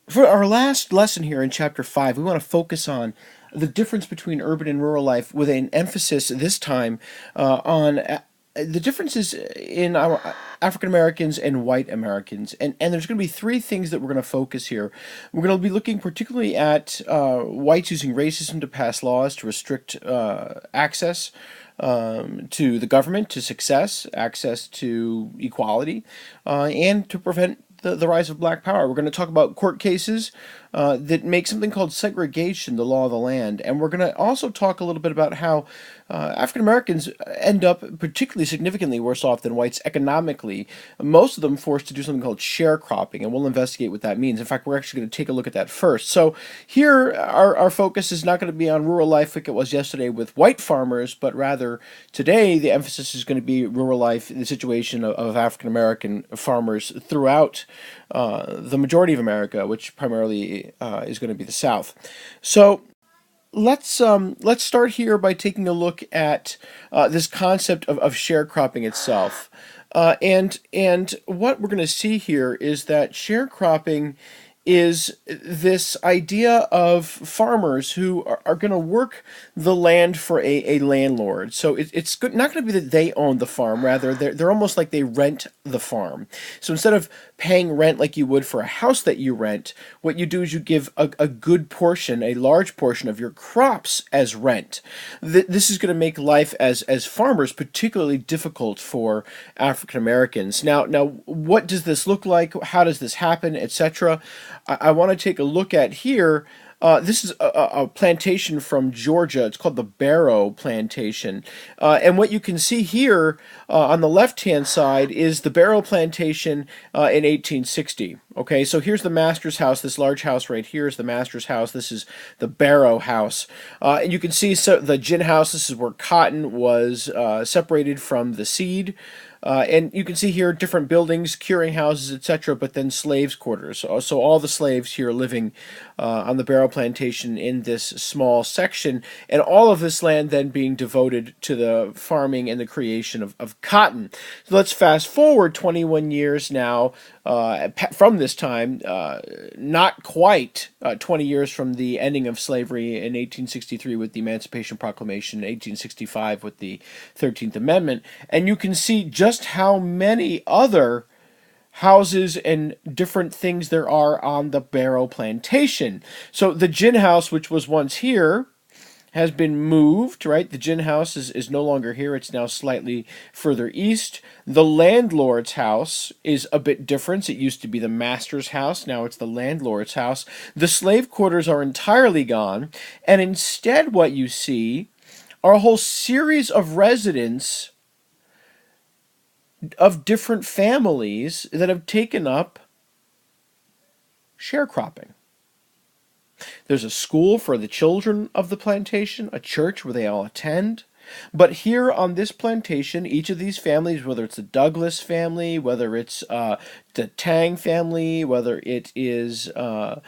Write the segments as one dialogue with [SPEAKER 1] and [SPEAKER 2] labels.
[SPEAKER 1] For our last lesson here in chapter 5, we want to focus on the difference between urban and rural life with an emphasis this time on the differences in our African Americans and white Americans. And there's going to be three things that we're going to focus here. We're going to be looking particularly at whites using racism to pass laws to restrict access to the government, to success, access to equality, and to prevent the rise of black power. We're going to talk about court cases that make something called segregation the law of the land. And we're going to also talk a little bit about how African Americans end up particularly significantly worse off than whites economically, most of them forced to do something called sharecropping, and we'll investigate what that means. In fact, we're actually going to take a look at that first. So here, our focus is not going to be on rural life like it was yesterday with white farmers, but rather today the emphasis is going to be rural life, the situation of African American farmers throughout the majority of America, which primarily is going to be the South. So let's start here by taking a look at this concept of sharecropping itself, and what we're going to see here is that sharecropping is this idea of farmers who are going to work the land for a landlord. So it's good, not going to be that they own the farm. Rather, they're almost like they rent the farm. So instead of paying rent like you would for a house that you rent, what you do is you give a good portion, a large portion of your crops as rent. This is going to make life as farmers particularly difficult for African Americans. Now, what does this look like? How does this happen, etc.? I want to take a look at here. This is a plantation from Georgia. It's called the Barrow Plantation. And what you can see here on the left-hand side is the Barrow Plantation in 1860. Okay, so here's the master's house. This large house right here is the master's house. This is the Barrow house. And you can see the gin house. This is where cotton was separated from the seed. And you can see here different buildings, curing houses, etc., but then slaves' quarters. So all the slaves here living on the Barrow Plantation in this small section, and all of this land then being devoted to the farming and the creation of cotton. So let's fast forward 21 years now from this time, not quite 20 years from the ending of slavery in 1863 with the Emancipation Proclamation, 1865 with the 13th Amendment, and you can see just how many other houses and different things there are on the Barrow Plantation. So the gin house, which was once here, has been moved, right? The gin house is no longer here. It's now slightly further east. The landlord's house is a bit different. It used to be the master's house. Now it's the landlord's house. The slave quarters are entirely gone. And instead what you see are a whole series of residents of different families that have taken up sharecropping. There's a school for the children of the plantation, a church where they all attend. But here on this plantation, each of these families, whether it's the Douglas family, whether it's the Tang family, whether it is the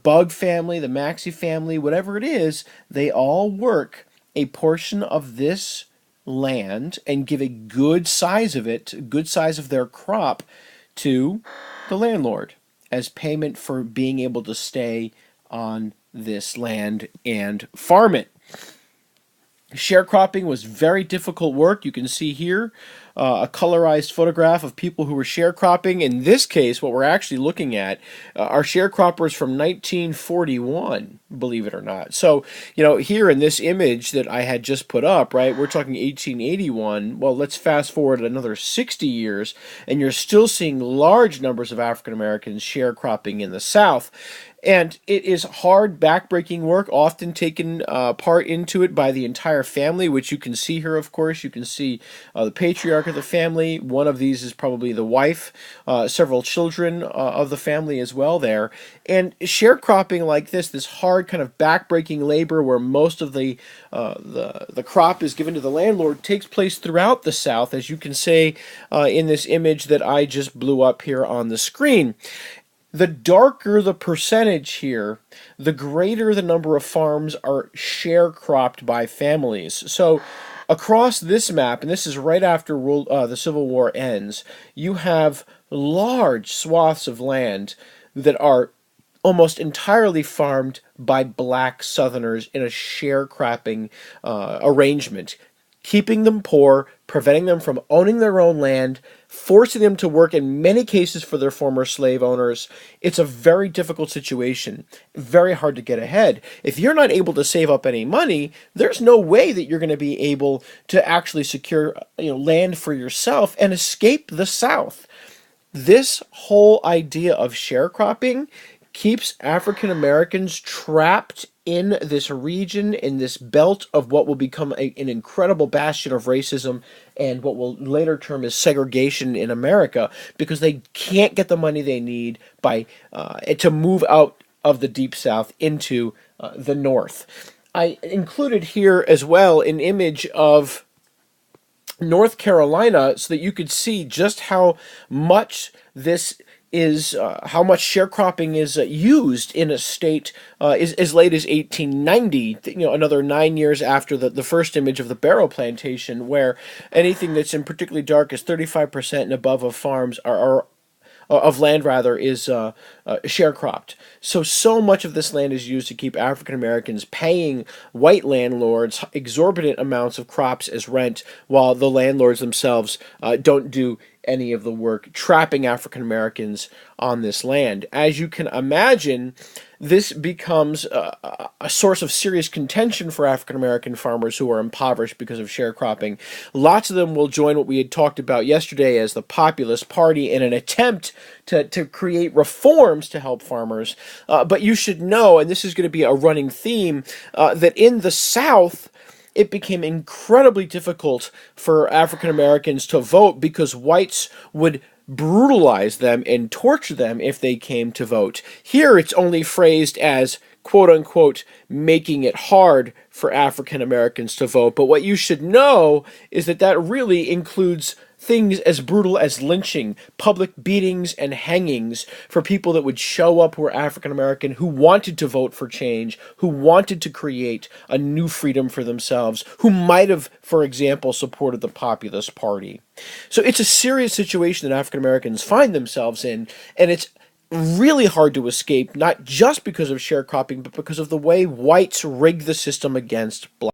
[SPEAKER 1] Bug family, the Maxey family, whatever it is, they all work a portion of this land and give a good size of it, good size of their crop to the landlord as payment for being able to stay on this land and farm it. Sharecropping was very difficult work. You can see here a colorized photograph of people who were sharecropping. In this case, what we're actually looking at are sharecroppers from 1941, believe it or not. So, here in this image that I had just put up, right, we're talking 1881. Well, let's fast forward another 60 years, and you're still seeing large numbers of African Americans sharecropping in the South. And it is hard, backbreaking work, often taken part into it by the entire family, which you can see here, of course. You can see the patriarch of the family. One of these is probably the wife, several children of the family as well there. And sharecropping like this hard kind of backbreaking labor where most of the crop is given to the landlord takes place throughout the South, as you can see in this image that I just blew up here on the screen. The darker the percentage here, the greater the number of farms are sharecropped by families. So across this map, and this is right after the Civil War ends, you have large swaths of land that are almost entirely farmed by black Southerners in a sharecropping arrangement, keeping them poor, preventing them from owning their own land, forcing them to work in many cases for their former slave owners. It's a very difficult situation, very hard to get ahead. If you're not able to save up any money, there's no way that you're going to be able to actually secure land for yourself and escape the South. This whole idea of sharecropping keeps African Americans trapped in this region, in this belt of what will become an incredible bastion of racism and what will later term as segregation in America, because they can't get the money they need to move out of the Deep South into the North. I included here as well an image of North Carolina so that you could see just how much this is how much sharecropping is used in a state as late as 1890, another 9 years after the first image of the barrel plantation, where anything that's in particularly dark is 35% and above of farms are of land rather is sharecropped. So much of this land is used to keep African Americans paying white landlords exorbitant amounts of crops as rent, while the landlords themselves don't do any of the work, trapping African Americans on this land. As you can imagine, this becomes a source of serious contention for African American farmers who are impoverished because of sharecropping. Lots of them will join what we had talked about yesterday as the Populist Party in an attempt to create reforms to help farmers. But you should know, and this is going to be a running theme, that in the South, it became incredibly difficult for African Americans to vote because whites would brutalize them and torture them if they came to vote. Here it's only phrased as, quote unquote, making it hard for African Americans to vote. But what you should know is that really includes things as brutal as lynching, public beatings, and hangings for people that would show up who were African American, who wanted to vote for change, who wanted to create a new freedom for themselves, who might have, for example, supported the Populist Party. So it's a serious situation that African Americans find themselves in, and it's really hard to escape, not just because of sharecropping, but because of the way whites rig the system against blacks.